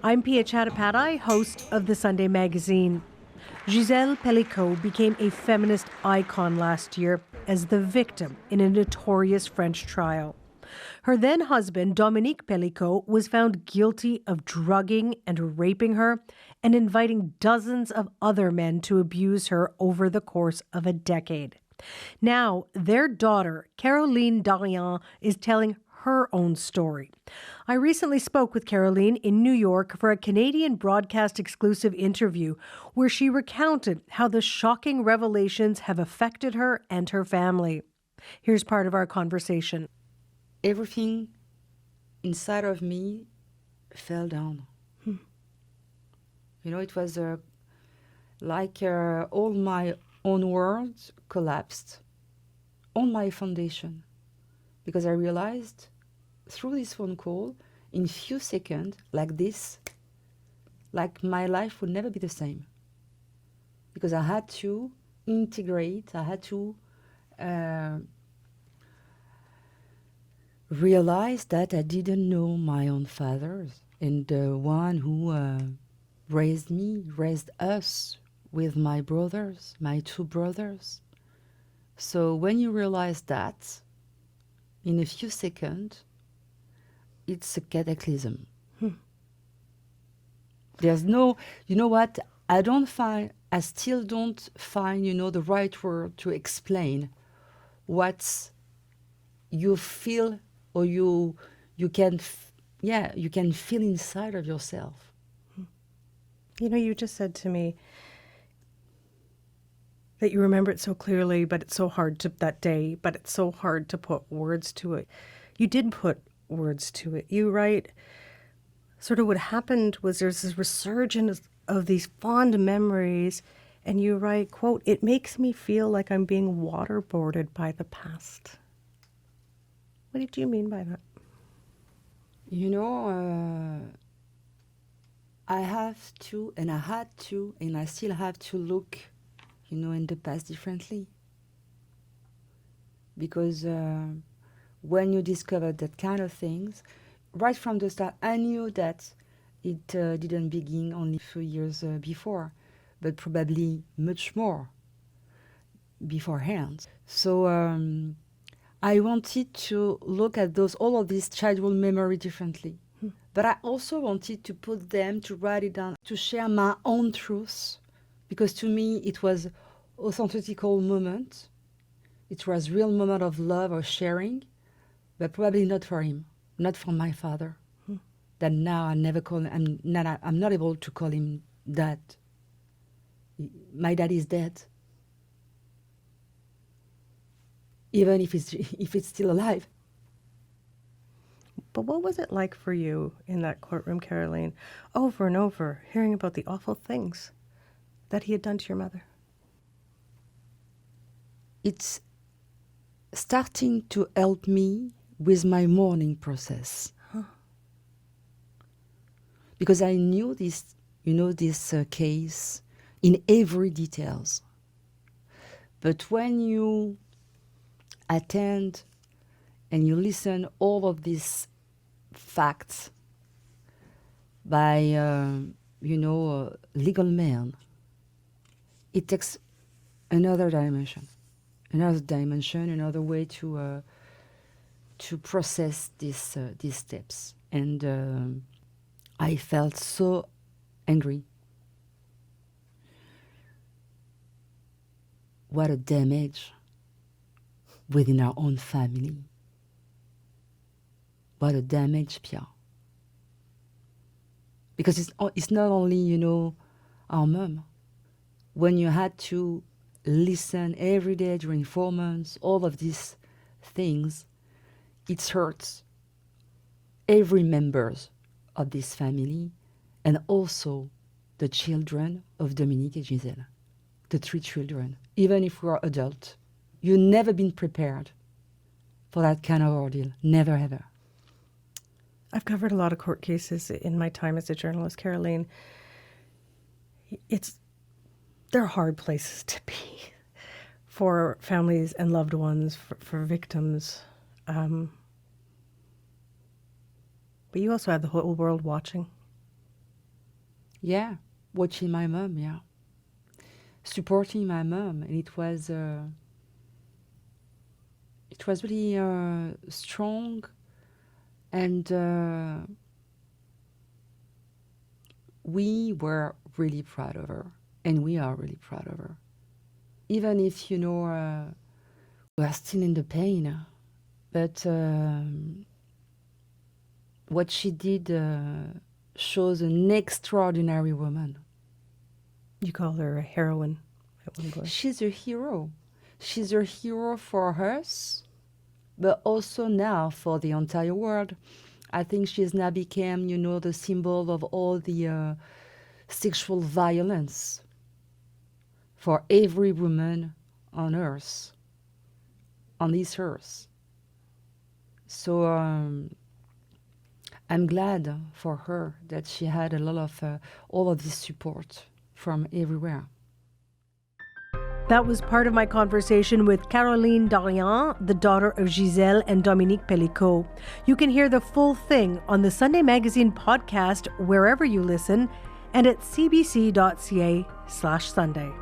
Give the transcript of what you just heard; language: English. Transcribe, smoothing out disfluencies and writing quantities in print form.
I'm Piya Chattopadhyay, host of the Sunday magazine. Gisèle Pelicot became a feminist icon last year as the victim in a notorious French trial. Her then husband, Dominique Pelicot, was found guilty of drugging and raping her and inviting dozens of other men to abuse her over the course of a decade. Now, their daughter, Caroline Darian, is telling her own story. I recently spoke with Caroline in New York for a Canadian broadcast exclusive interview where she recounted how the shocking revelations have affected her and her family. Here's part of our conversation. Everything inside of me fell down. You know, it was like all my own world collapsed on my foundation. Because I realized through this phone call, in few seconds, like this, like my life would never be the same. Because I had to integrate, I had to realize that I didn't know my own father, and the one who raised me, raised us with my brothers, my two brothers. So when you realize that, in a few seconds, it's a cataclysm. There's no, you know what, I still don't find, the right word to explain what you feel or you can feel inside of yourself. You just said to me that you remember it so clearly, but it's so hard to put words to it. You did put words to it. You write, sort of what happened was there's this resurgence of these fond memories, and you write, quote, "It makes me feel like I'm being waterboarded by the past." What did you mean by that? I have to, and I had to, and I still have to look in the past differently. Because when you discover that kind of things, right from the start, I knew that it didn't begin only a few years before, but probably much more beforehand. So I wanted to look at all of these childhood memory differently. But I also wanted to put them, to write it down, to share my own truths. Because to me, it was authentical moment. It was real moment of love or sharing, but probably not for him, not for my father. That now I'm not able to call him dad. My dad is dead. Even if it's still alive. But what was it like for you in that courtroom, Caroline, over and over, hearing about the awful things that he had done to your mother? It's starting to help me with my mourning process. Because I knew this case in every details. But when you attend and you listen all of these facts by legal men, it takes another dimension, another way to process these steps. And I felt so angry. What a damage within our own family. What a damage, Piya. Because it's not only, our mom. When you had to listen every day during 4 months, all of these things, it hurts every member of this family, and also the children of Dominique and Gisèle, the 3 children. Even if we are adults, you've never been prepared for that kind of ordeal. Never, ever. I've covered a lot of court cases in my time as a journalist, Caroline. They're hard places to be for families and loved ones, for victims. But you also had the whole world watching. Yeah, watching my mom, yeah. Supporting my mom, and it was really strong, and we were really proud of her, and we are really proud of her. Even if, we are still in the pain, but what she did shows an extraordinary woman. You call her a heroine at one point. She's a hero. She's a hero for us, but also now for the entire world. I think she's now become, the symbol of all the sexual violence for every woman on earth, on this earth. So I'm glad for her that she had a lot of all of this support from everywhere. That was part of my conversation with Caroline Darian, the daughter of Gisèle and Dominique Pelicot. You can hear the full thing on the Sunday Magazine podcast wherever you listen and at cbc.ca/Sunday.